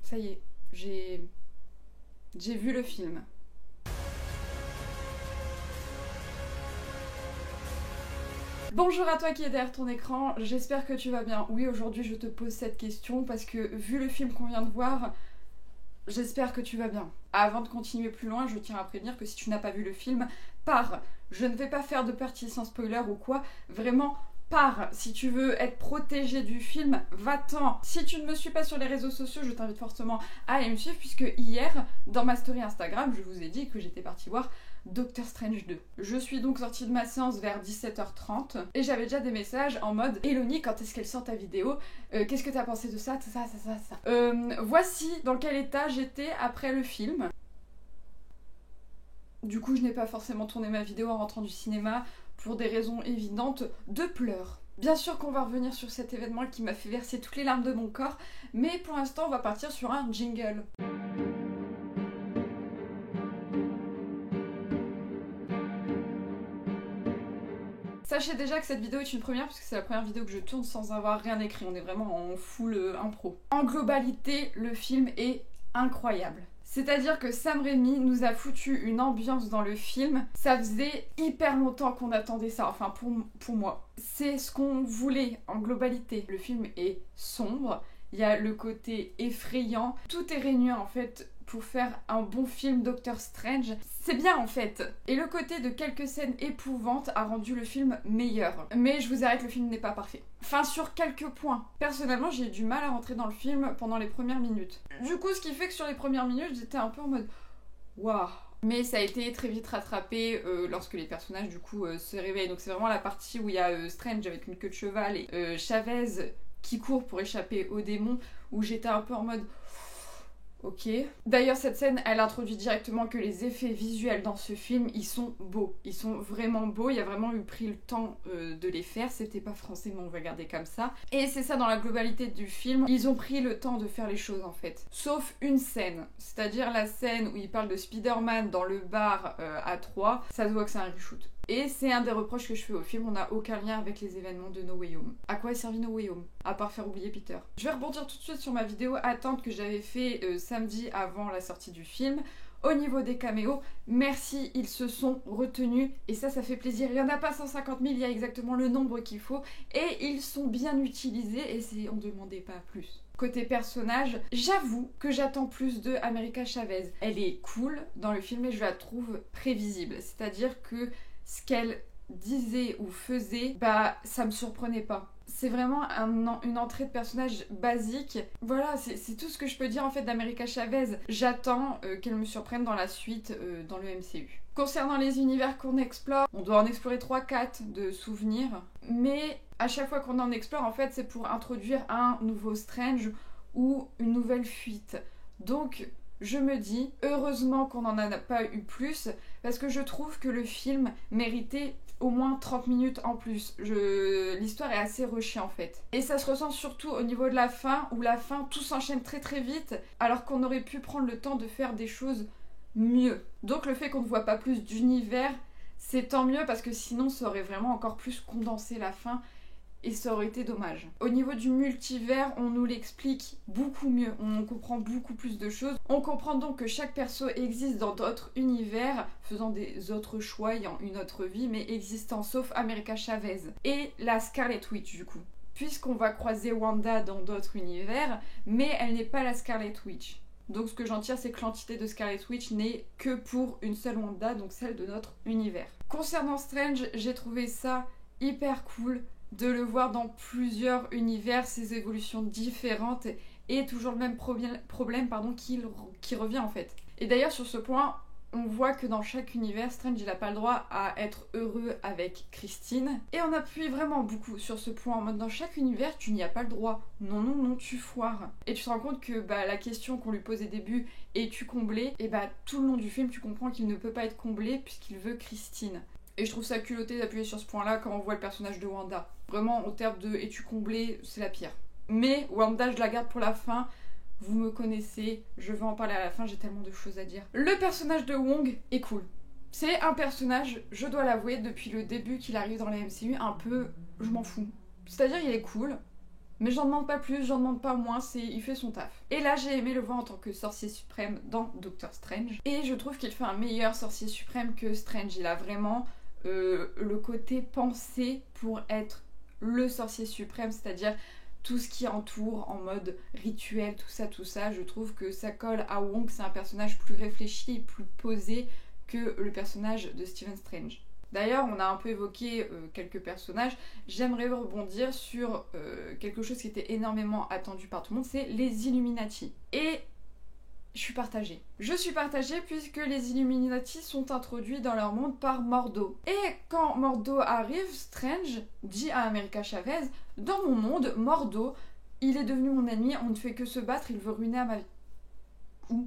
Ça y est, j'ai vu le film. Bonjour à toi qui est derrière ton écran, j'espère que tu vas bien. Oui, aujourd'hui je te pose cette question parce que vu le film qu'on vient de voir, j'espère que tu vas bien. Avant de continuer plus loin, je tiens à prévenir que si tu n'as pas vu le film, pars. Je ne vais pas faire de partie sans spoiler ou quoi, vraiment pars. Si tu veux être protégé du film, va-t'en. Si tu ne me suis pas sur les réseaux sociaux, je t'invite fortement à aller me suivre puisque hier, dans ma story Instagram, je vous ai dit que j'étais partie voir Doctor Strange 2. Je suis donc sortie de ma séance vers 17h30 et j'avais déjà des messages en mode Eloni, quand est-ce qu'elle sort ta vidéo? Qu'est-ce que t'as pensé de ça, ça. Voici dans quel état j'étais après le film. Du coup, je n'ai pas forcément tourné ma vidéo en rentrant du cinéma pour des raisons évidentes de pleurs. Bien sûr qu'on va revenir sur cet événement qui m'a fait verser toutes les larmes de mon corps, mais pour l'instant, on va partir sur un jingle. Sachez déjà que cette vidéo est une première puisque c'est la première vidéo que je tourne sans avoir rien écrit, on est vraiment en full impro. En globalité, le film est incroyable. C'est-à-dire que Sam Raimi nous a foutu une ambiance dans le film, ça faisait hyper longtemps qu'on attendait ça, enfin pour moi. C'est ce qu'on voulait en globalité. Le film est sombre, il y a le côté effrayant, tout est réuni en fait pour faire un bon film Doctor Strange. C'est bien en fait. Et le côté de quelques scènes épouvantes a rendu le film meilleur. Mais je vous arrête, le film n'est pas parfait. Enfin, sur quelques points. Personnellement, j'ai eu du mal à rentrer dans le film pendant les premières minutes. Du coup, ce qui fait que sur les premières minutes, j'étais un peu en mode waouh. Mais ça a été très vite rattrapé lorsque les personnages du coup se réveillent. Donc c'est vraiment la partie où il y a Strange avec une queue de cheval et Chavez qui court pour échapper aux démons, où j'étais un peu en mode ok. D'ailleurs, cette scène, elle introduit directement que les effets visuels dans ce film, ils sont beaux. Ils sont vraiment beaux. Il y a vraiment eu pris le temps de les faire. C'était pas français, mais on va garder comme ça. Et c'est ça dans la globalité du film. Ils ont pris le temps de faire les choses en fait. Sauf une scène. C'est-à-dire la scène où ils parlent de Spider-Man dans le bar à 3. Ça se voit que c'est un reshoot. Et c'est un des reproches que je fais au film, on n'a aucun lien avec les événements de No Way Home. À quoi est servi No Way Home? À part faire oublier Peter. Je vais rebondir tout de suite sur ma vidéo attente que j'avais fait samedi avant la sortie du film. Au niveau des caméos, merci, ils se sont retenus et ça fait plaisir. Il n'y en a pas 150 000, il y a exactement le nombre qu'il faut et ils sont bien utilisés et on ne demandait pas plus. Côté personnage, j'avoue que j'attends plus de America Chavez. Elle est cool dans le film mais je la trouve prévisible, c'est-à-dire que ce qu'elle disait ou faisait, bah ça me surprenait pas. C'est vraiment une entrée de personnage basique. Voilà, c'est tout ce que je peux dire en fait d'America Chavez. J'attends qu'elle me surprenne dans la suite dans le MCU. Concernant les univers qu'on explore, on doit en explorer 3-4 de souvenirs. Mais à chaque fois qu'on en explore, en fait, c'est pour introduire un nouveau Strange ou une nouvelle fuite. Donc je me dis, heureusement qu'on n'en a pas eu plus, parce que je trouve que le film méritait au moins 30 minutes en plus. L'histoire est assez rushée en fait. Et ça se ressent surtout au niveau de la fin, où la fin, tout s'enchaîne très très vite, alors qu'on aurait pu prendre le temps de faire des choses mieux. Donc le fait qu'on ne voit pas plus d'univers, c'est tant mieux, parce que sinon ça aurait vraiment encore plus condensé la fin, et ça aurait été dommage. Au niveau du multivers, on nous l'explique beaucoup mieux, on comprend beaucoup plus de choses. On comprend donc que chaque perso existe dans d'autres univers, faisant des autres choix, ayant une autre vie, mais existant sauf America Chavez et la Scarlet Witch du coup. Puisqu'on va croiser Wanda dans d'autres univers, mais elle n'est pas la Scarlet Witch. Donc ce que j'en tire, c'est que l'entité de Scarlet Witch n'est que pour une seule Wanda, donc celle de notre univers. Concernant Strange, j'ai trouvé ça hyper cool de le voir dans plusieurs univers, ses évolutions différentes et toujours le même problème qui revient en fait. Et d'ailleurs sur ce point, on voit que dans chaque univers, Strange il n'a pas le droit à être heureux avec Christine. Et on appuie vraiment beaucoup sur ce point en mode dans chaque univers tu n'y as pas le droit. Non, tu foires. Et tu te rends compte que la question qu'on lui pose au début, es-tu comblé? Et tout le long du film tu comprends qu'il ne peut pas être comblé puisqu'il veut Christine. Et je trouve ça culotté d'appuyer sur ce point-là quand on voit le personnage de Wanda. Vraiment, au terme de « es-tu comblé ?» c'est la pire. Mais Wanda, je la garde pour la fin. Vous me connaissez, je vais en parler à la fin, j'ai tellement de choses à dire. Le personnage de Wong est cool. C'est un personnage, je dois l'avouer, depuis le début qu'il arrive dans la MCU, un peu, je m'en fous. C'est-à-dire, il est cool, Mais j'en demande pas plus, j'en demande pas moins, il fait son taf. Et là, j'ai aimé le voir en tant que sorcier suprême dans Doctor Strange. Et je trouve qu'il fait un meilleur sorcier suprême que Strange. Il a vraiment le côté pensé pour être le sorcier suprême, c'est-à-dire tout ce qui entoure en mode rituel, tout ça. Je trouve que ça colle à Wong, c'est un personnage plus réfléchi et plus posé que le personnage de Stephen Strange. D'ailleurs, on a un peu évoqué quelques personnages. J'aimerais rebondir sur quelque chose qui était énormément attendu par tout le monde, c'est les Illuminati. Et je suis partagée. Je suis partagée puisque les Illuminati sont introduits dans leur monde par Mordo. Et quand Mordo arrive, Strange dit à America Chavez, dans mon monde, Mordo, il est devenu mon ennemi, on ne fait que se battre, il veut ruiner ma vie.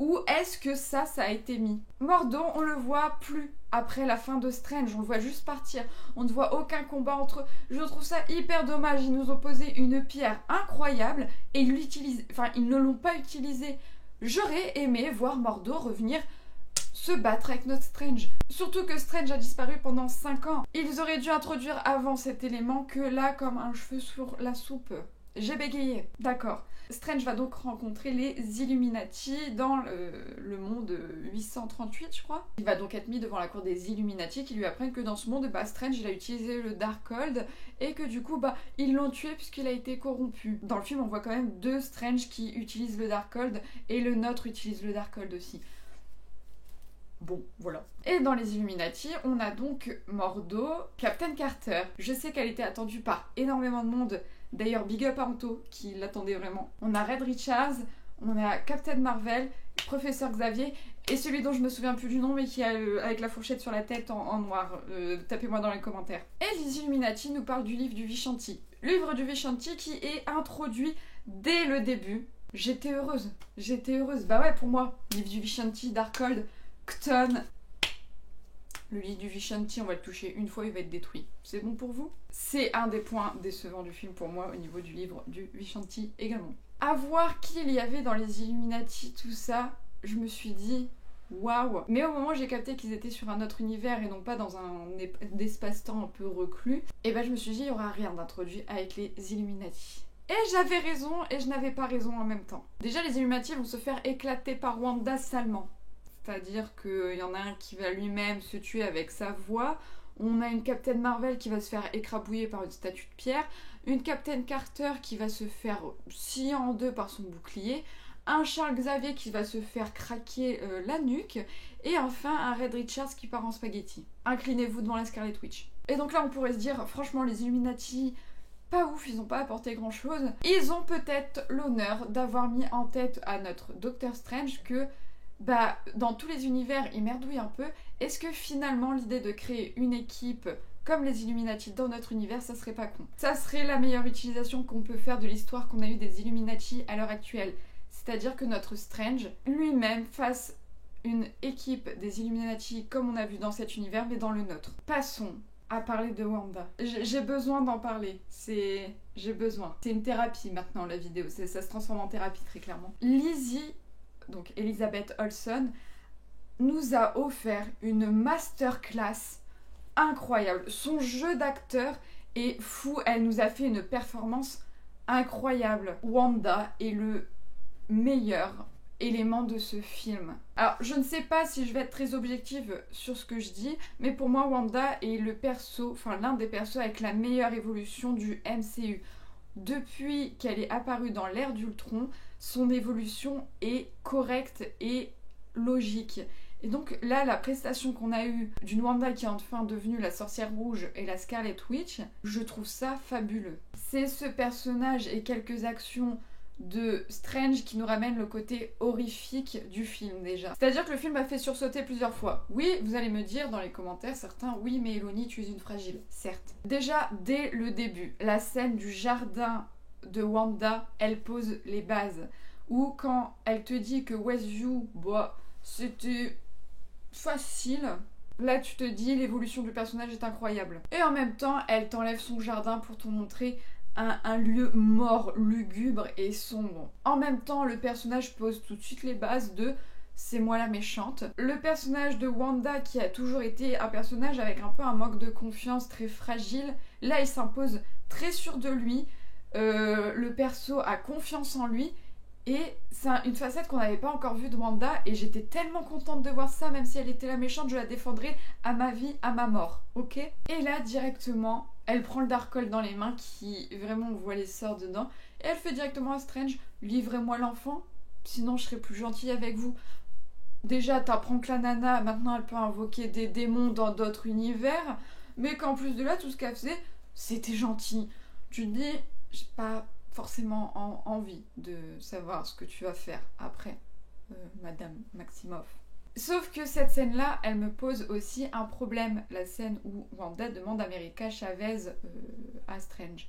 Où est-ce que ça a été mis? Mordo, on le voit plus après la fin de Strange, on le voit juste partir. On ne voit aucun combat entre eux. Je trouve ça hyper dommage. Ils nous ont posé une pierre incroyable et ils ne l'ont pas utilisée. J'aurais aimé voir Mordo revenir se battre avec notre Strange. Surtout que Strange a disparu pendant 5 ans. Ils auraient dû introduire avant cet élément que là, comme un cheveu sur la soupe. J'ai bégayé. D'accord. Strange va donc rencontrer les Illuminati dans le monde 838, je crois. Il va donc être mis devant la cour des Illuminati qui lui apprennent que dans ce monde, Strange il a utilisé le Darkhold et que du coup, ils l'ont tué puisqu'il a été corrompu. Dans le film, on voit quand même 2 Strange qui utilisent le Darkhold et le nôtre utilise le Darkhold aussi. Bon, voilà. Et dans les Illuminati, on a donc Mordo, Captain Carter. Je sais qu'elle était attendue par énormément de monde. D'ailleurs, big up à Anto, qui l'attendait vraiment. On a Red Richards, on a Captain Marvel, Professeur Xavier, et celui dont je me souviens plus du nom, mais qui a avec la fourchette sur la tête en noir. Tapez-moi dans les commentaires. Et les Illuminati nous parlent du livre du Vishanti. Livre du Vishanti qui est introduit dès le début. J'étais heureuse. Bah ouais, pour moi, livre du Vishanti, Darkhold, Kton. Le lit du Vishanti, on va le toucher une fois, il va être détruit. C'est bon pour vous? C'est un des points décevants du film pour moi au niveau du livre du Vishanti également. À voir qui il y avait dans les Illuminati, tout ça, je me suis dit waouh. Mais au moment où j'ai capté qu'ils étaient sur un autre univers et non pas dans un espace-temps un peu reclus, et je me suis dit il n'y aura rien d'introduit avec les Illuminati. Et j'avais raison et je n'avais pas raison en même temps. Déjà les Illuminati vont se faire éclater par Wanda salement. C'est-à-dire qu'il y en a un qui va lui-même se tuer avec sa voix. On a une Captain Marvel qui va se faire écrabouiller par une statue de pierre. Une Captain Carter qui va se faire scier en deux par son bouclier. Un Charles Xavier qui va se faire craquer la nuque. Et enfin un Red Richards qui part en spaghetti. Inclinez-vous devant la Scarlet Witch. Et donc là on pourrait se dire, franchement les Illuminati, pas ouf, ils n'ont pas apporté grand chose. Ils ont peut-être l'honneur d'avoir mis en tête à notre Doctor Strange que dans tous les univers, il merdouille un peu. Est-ce que finalement, l'idée de créer une équipe comme les Illuminati dans notre univers, ça serait pas con? Ça serait la meilleure utilisation qu'on peut faire de l'histoire qu'on a eue des Illuminati à l'heure actuelle. C'est-à-dire que notre Strange, lui-même, fasse une équipe des Illuminati comme on a vu dans cet univers, mais dans le nôtre. Passons à parler de Wanda. J'ai besoin d'en parler. J'ai besoin. C'est une thérapie maintenant, la vidéo. Ça se transforme en thérapie, très clairement. Lizzie, donc Elizabeth Olsen, nous a offert une masterclass incroyable. Son jeu d'acteur est fou, elle nous a fait une performance incroyable. Wanda est le meilleur élément de ce film. Alors, je ne sais pas si je vais être très objective sur ce que je dis, mais pour moi, Wanda est l'un des persos avec la meilleure évolution du MCU. Depuis qu'elle est apparue dans l'ère d'Ultron, son évolution est correcte et logique. Et donc là, la prestation qu'on a eue d'une Wanda qui est enfin devenue la sorcière rouge et la Scarlet Witch, je trouve ça fabuleux. C'est ce personnage et quelques actions de Strange qui nous ramènent le côté horrifique du film déjà. C'est-à-dire que le film m'a fait sursauter plusieurs fois. Oui, vous allez me dire dans les commentaires, certains, oui mais Eloni, tu es une fragile. Certes. Déjà, dès le début, la scène du jardin de Wanda, elle pose les bases. Ou quand elle te dit que Westview, c'était facile, là tu te dis l'évolution du personnage est incroyable. Et en même temps, elle t'enlève son jardin pour te montrer un lieu mort, lugubre et sombre. En même temps, le personnage pose tout de suite les bases de c'est moi la méchante. Le personnage de Wanda, qui a toujours été un personnage avec un peu un manque de confiance, très fragile, là il s'impose très sûr de lui. le perso a confiance en lui. Et c'est une facette qu'on n'avait pas encore vue de Wanda. Et j'étais tellement contente de voir ça, même si elle était la méchante, je la défendrais à ma vie, à ma mort. Ok? Et là, directement, elle prend le Darkhold dans les mains, qui vraiment on voit les sorts dedans. Et elle fait directement à Strange, livrez-moi l'enfant, sinon je serai plus gentille avec vous. Déjà, t'apprends que la nana, maintenant elle peut invoquer des démons dans d'autres univers, mais qu'en plus de là, tout ce qu'elle faisait, c'était gentil. Tu te dis, j'ai pas forcément envie de savoir ce que tu vas faire après, Madame Maximoff. Sauf que cette scène-là, elle me pose aussi un problème, la scène où Wanda demande America Chavez à Strange.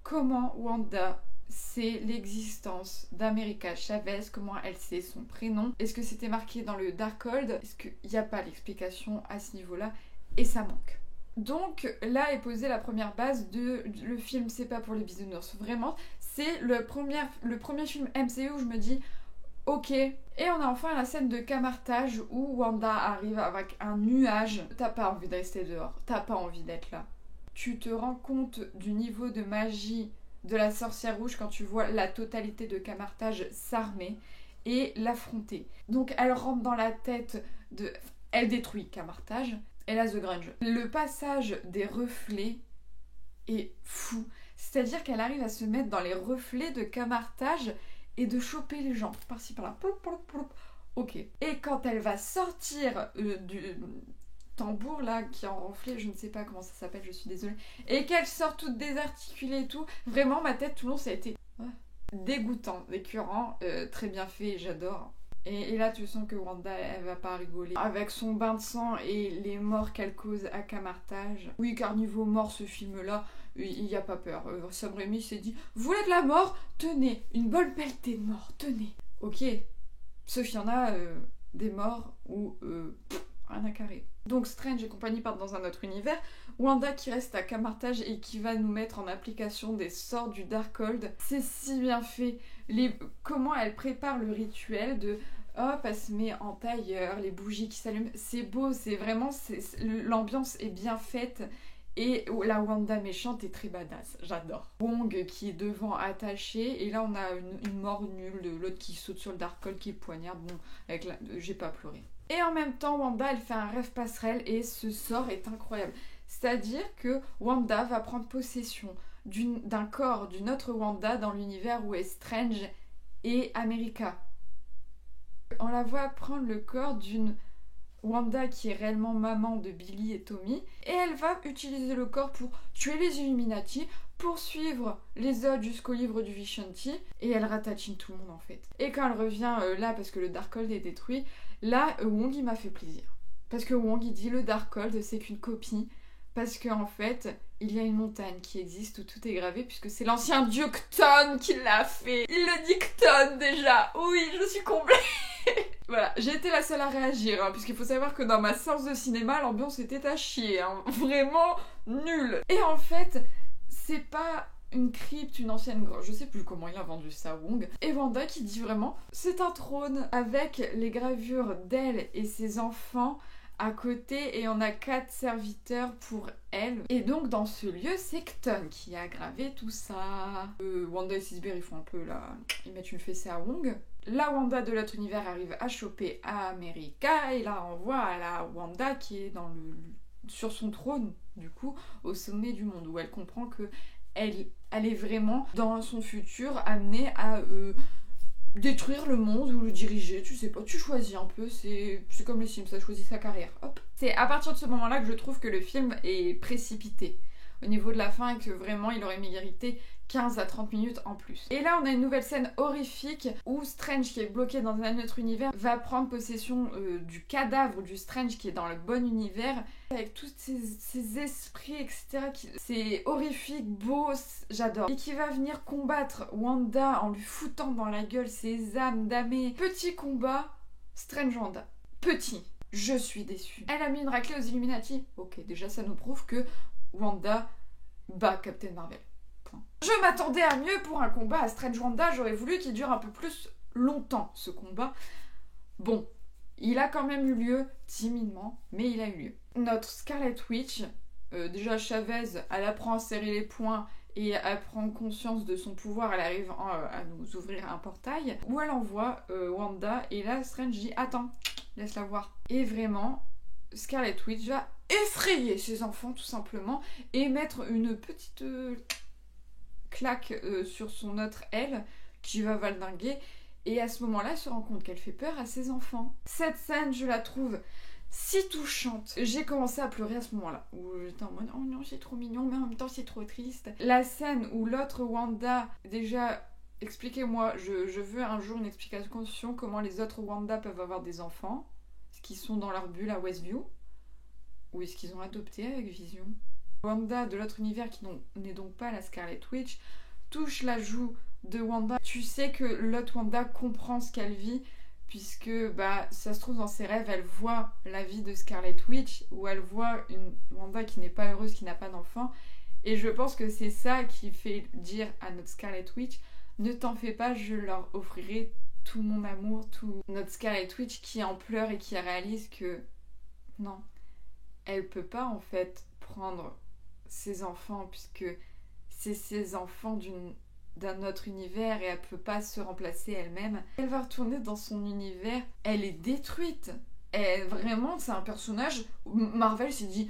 Comment Wanda sait l'existence d'America Chavez, comment elle sait son prénom? Est-ce que c'était marqué dans le Darkhold? Est-ce qu'il n'y a pas l'explication à ce niveau-là? Et ça manque. Donc là est posée la première base de le film C'est pas pour les bisounours. Vraiment, c'est le premier film MCU où je me dis ok. Et on a enfin la scène de camartage où Wanda arrive avec un nuage. T'as pas envie de rester dehors, t'as pas envie d'être là. Tu te rends compte du niveau de magie de la sorcière rouge quand tu vois la totalité de Camartage s'armer et l'affronter. Donc elle rentre dans la tête de... Elle détruit Camartage et là The Grunge. Le passage des reflets est fou. C'est-à-dire qu'elle arrive à se mettre dans les reflets de Camartage et de choper les gens par-ci par-là. Ok. Et quand elle va sortir du tambour là qui est en renflé, je ne sais pas comment ça s'appelle, je suis désolée, et qu'elle sort toute désarticulée et tout, vraiment ma tête tout le long ça a été dégoûtant, écœurant, très bien fait, j'adore. Et là tu sens que Wanda elle va pas rigoler avec son bain de sang et les morts qu'elle cause à Camartage. Oui, car niveau mort ce film là il n'y a pas peur. Sam Raimi s'est dit vous voulez de la mort, tenez une bonne pelletée de mort, tenez. Ok, sauf qu'il y en a des morts où rien à carrer. Donc Strange et compagnie partent dans un autre univers. Wanda qui reste à Camartage et qui va nous mettre en application des sorts du Darkhold. C'est si bien fait. Comment elle prépare le rituel de hop, elle se met en tailleur, les bougies qui s'allument. C'est beau, c'est vraiment... l'ambiance est bien faite. Et la Wanda méchante est très badass, j'adore. Wong qui est devant attaché, et là on a une mort nulle de l'autre qui saute sur le Darkhold, qui poignarde. Bon, j'ai pas pleuré. Et en même temps, Wanda, elle fait un rêve passerelle et ce sort est incroyable. C'est-à-dire que Wanda va prendre possession d'un corps d'une autre Wanda dans l'univers où est Strange et America. On la voit prendre le corps d'une Wanda qui est réellement maman de Billy et Tommy, et elle va utiliser le corps pour tuer les Illuminati, poursuivre les autres jusqu'au livre du Vishanti, et elle ratatine tout le monde en fait. Et quand elle revient là, parce que le Darkhold est détruit, là, Wong il m'a fait plaisir. Parce que Wong il dit le Darkhold c'est qu'une copie, parce qu'en fait, il y a une montagne qui existe où tout est gravé, puisque c'est l'ancien dieu Cthon qui l'a fait. Il le dit Cthon déjà. Oui, je suis comblée. Voilà, j'ai été la seule à réagir, hein, puisqu'il faut savoir que dans ma séance de cinéma, l'ambiance était à chier, hein, vraiment nulle. Et en fait, c'est pas une crypte, une ancienne grotte, je sais plus comment il a vendu ça, Wong. Et Wanda qui dit vraiment, c'est un trône avec les gravures d'elle et ses enfants à côté, et on a 4 serviteurs pour elle. Et donc dans ce lieu, c'est Cthon qui a gravé tout ça. Wanda et Sisbear, ils font un peu là, ils mettent une fessée à Wong. La Wanda de l'autre univers arrive à choper America, et là on voit la Wanda qui est sur son trône, du coup, au sommet du monde, où elle comprend que elle est vraiment, dans son futur, amenée à détruire le monde ou le diriger, tu sais pas, tu choisis un peu, c'est comme les Sims, ça choisit sa carrière, hop. C'est à partir de ce moment-là que je trouve que le film est précipité au niveau de la fin, et que vraiment il aurait mérité 15 à 30 minutes en plus. Et là on a une nouvelle scène horrifique où Strange, qui est bloqué dans un autre univers, va prendre possession du cadavre du Strange qui est dans le bon univers, avec tous ces esprits, etc. C'est horrifique, beau, j'adore. Et qui va venir combattre Wanda en lui foutant dans la gueule ses âmes damnées. Petit combat, Strange Wanda. Petit. Je suis déçue. Elle a mis une raclée aux Illuminati. Ok, déjà ça nous prouve que Wanda bat Captain Marvel. Je m'attendais à mieux pour un combat à Strange Wanda, j'aurais voulu qu'il dure un peu plus longtemps ce combat. Bon, il a quand même eu lieu, timidement, mais il a eu lieu. Notre Scarlet Witch, déjà Chavez, elle apprend à serrer les poings et elle prend conscience de son pouvoir, elle arrive à nous ouvrir un portail où elle envoie Wanda et là Strange dit attends, laisse-la voir. Et vraiment, Scarlet Witch va effrayer ses enfants tout simplement et mettre une petite claque sur son autre aile qui va valdinguer et à ce moment-là elle se rend compte qu'elle fait peur à ses enfants. Cette scène je la trouve si touchante. J'ai commencé à pleurer à ce moment-là où j'étais en mode oh non c'est trop mignon mais en même temps c'est trop triste. La scène où l'autre Wanda, déjà expliquez-moi, je veux un jour une explication comment les autres Wanda peuvent avoir des enfants. Est-ce qu'ils sont dans leur bulle à Westview ou est-ce qu'ils ont adopté avec Vision? Wanda de l'autre univers qui n'est donc pas la Scarlet Witch touche la joue de Wanda. Tu sais que l'autre Wanda comprend ce qu'elle vit puisque ça se trouve dans ses rêves elle voit la vie de Scarlet Witch où elle voit une Wanda qui n'est pas heureuse, qui n'a pas d'enfant et je pense que c'est ça qui fait dire à notre Scarlet Witch ne t'en fais pas, je leur offrirai tout mon amour, tout notre Scarlet Witch qui en pleure et qui réalise que non, elle peut pas en fait prendre ses enfants puisque c'est ses enfants d'un autre univers et elle peut pas se remplacer elle-même. Elle va retourner dans son univers, elle est détruite. Vraiment, c'est un personnage où Marvel s'est dit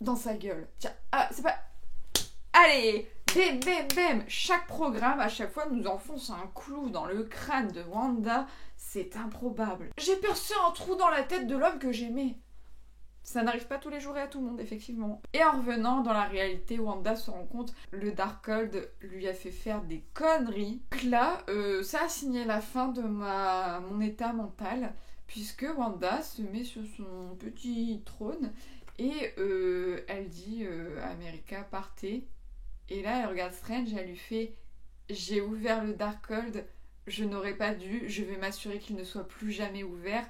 dans sa gueule. Tiens, c'est pas... Allez, bam, bam, bam. Chaque programme, à chaque fois, nous enfonce un clou dans le crâne de Wanda. C'est improbable. J'ai percé un trou dans la tête de l'homme que j'aimais. Ça n'arrive pas tous les jours et à tout le monde, effectivement. Et en revenant dans la réalité, Wanda se rend compte le Darkhold lui a fait faire des conneries. Là, ça a signé la fin de mon état mental, puisque Wanda se met sur son petit trône et elle dit America, partez. Et là, elle regarde Strange, elle lui fait j'ai ouvert le Darkhold, je n'aurais pas dû, je vais m'assurer qu'il ne soit plus jamais ouvert.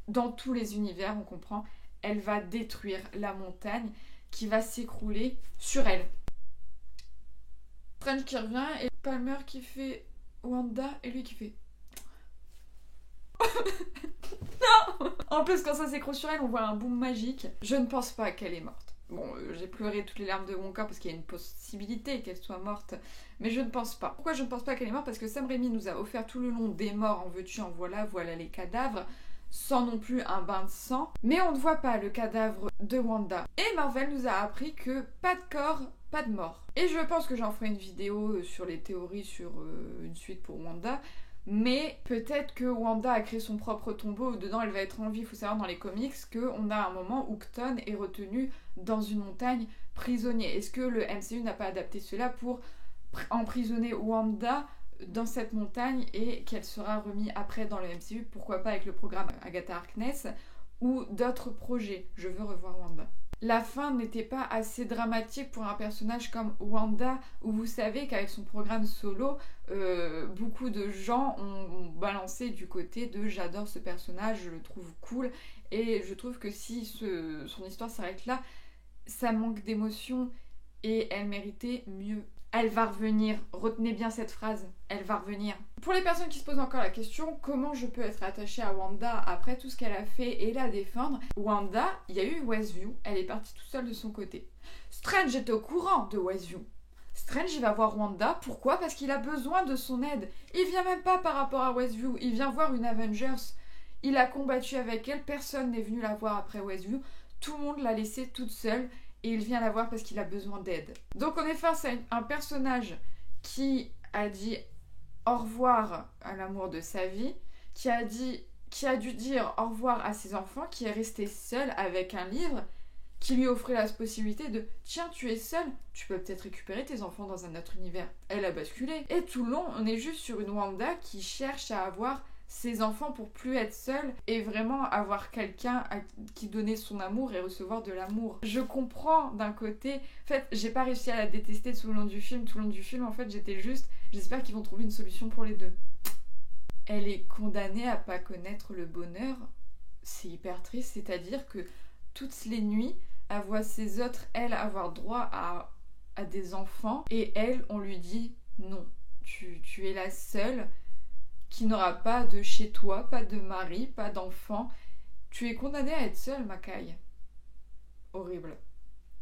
Dans tous les univers, on comprend. Elle va détruire la montagne qui va s'écrouler sur elle. Strange qui revient et Palmer qui fait Wanda et lui qui fait non. En plus quand ça s'écroule sur elle on voit un boom magique. Je ne pense pas qu'elle est morte. Bon, j'ai pleuré toutes les larmes de mon corps parce qu'il y a une possibilité qu'elle soit morte, mais je ne pense pas. Pourquoi je ne pense pas qu'elle est morte? Parce que Sam Raimi nous a offert tout le long des morts, en veux-tu, en voilà, voilà les cadavres, sans non plus un bain de sang, mais on ne voit pas le cadavre de Wanda. Et Marvel nous a appris que pas de corps, pas de mort. Et je pense que j'en ferai une vidéo sur les théories sur une suite pour Wanda, mais peut-être que Wanda a créé son propre tombeau, dedans elle va être en vie. Il faut savoir dans les comics qu'on a un moment où Kton est retenu dans une montagne prisonnier. Est-ce que le MCU n'a pas adapté cela pour emprisonner Wanda dans cette montagne et qu'elle sera remise après dans le MCU, pourquoi pas avec le programme Agatha Harkness ou d'autres projets. Je veux revoir Wanda. La fin n'était pas assez dramatique pour un personnage comme Wanda, où vous savez qu'avec son programme solo, beaucoup de gens ont balancé du côté de j'adore ce personnage, je le trouve cool, et je trouve que si son histoire s'arrête là, ça manque d'émotion et elle méritait mieux. Elle va revenir, retenez bien cette phrase, elle va revenir. Pour les personnes qui se posent encore la question, comment je peux être attachée à Wanda après tout ce qu'elle a fait et la défendre? Wanda, il y a eu Westview, elle est partie toute seule de son côté. Strange est au courant de Westview. Strange, il va voir Wanda, pourquoi? Parce qu'il a besoin de son aide. Il vient même pas par rapport à Westview, il vient voir une Avengers. Il a combattu avec elle, personne n'est venu la voir après Westview, tout le monde l'a laissée toute seule. Et il vient la voir parce qu'il a besoin d'aide. Donc on est face à un personnage qui a dit au revoir à l'amour de sa vie, qui a dû dire au revoir à ses enfants, qui est resté seul avec un livre qui lui offrait la possibilité de tiens, tu es seul, tu peux peut-être récupérer tes enfants dans un autre univers. Elle a basculé. Et tout le long, on est juste sur une Wanda qui cherche à avoir ses enfants pour plus être seule et vraiment avoir quelqu'un à qui donner son amour et recevoir de l'amour. Je comprends d'un côté, en fait j'ai pas réussi à la détester tout le long du film, en fait j'étais juste, j'espère qu'ils vont trouver une solution pour les deux. Elle est condamnée à pas connaître le bonheur, c'est hyper triste, c'est-à-dire que toutes les nuits, elle voit ses autres, elle, avoir droit à des enfants et elle, on lui dit non, tu es la seule qui n'aura pas de chez toi, pas de mari, pas d'enfant. Tu es condamnée à être seule, Makai. Horrible.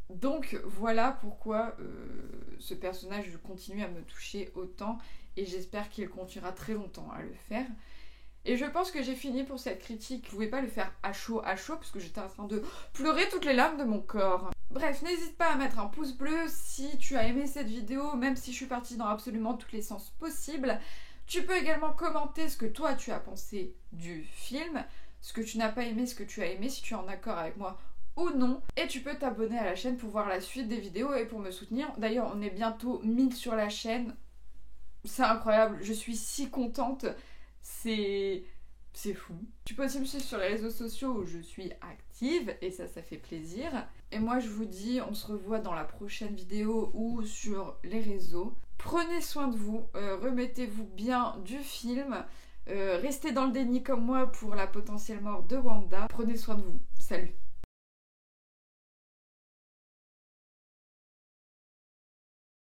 Donc voilà pourquoi ce personnage continue à me toucher autant et j'espère qu'il continuera très longtemps à le faire. Et je pense que j'ai fini pour cette critique. Je pouvais pas le faire à chaud parce que j'étais en train de pleurer toutes les larmes de mon corps. Bref, n'hésite pas à mettre un pouce bleu si tu as aimé cette vidéo, même si je suis partie dans absolument tous les sens possibles. Tu peux également commenter ce que toi tu as pensé du film, ce que tu n'as pas aimé, ce que tu as aimé, si tu es en accord avec moi ou non. Et tu peux t'abonner à la chaîne pour voir la suite des vidéos et pour me soutenir. D'ailleurs, on est bientôt 1000 sur la chaîne. C'est incroyable, je suis si contente. C'est fou. Tu peux aussi me suivre sur les réseaux sociaux où je suis active et ça fait plaisir. Et moi je vous dis, on se revoit dans la prochaine vidéo ou sur les réseaux. Prenez soin de vous, remettez-vous bien du film, restez dans le déni comme moi pour la potentielle mort de Wanda. Prenez soin de vous. Salut.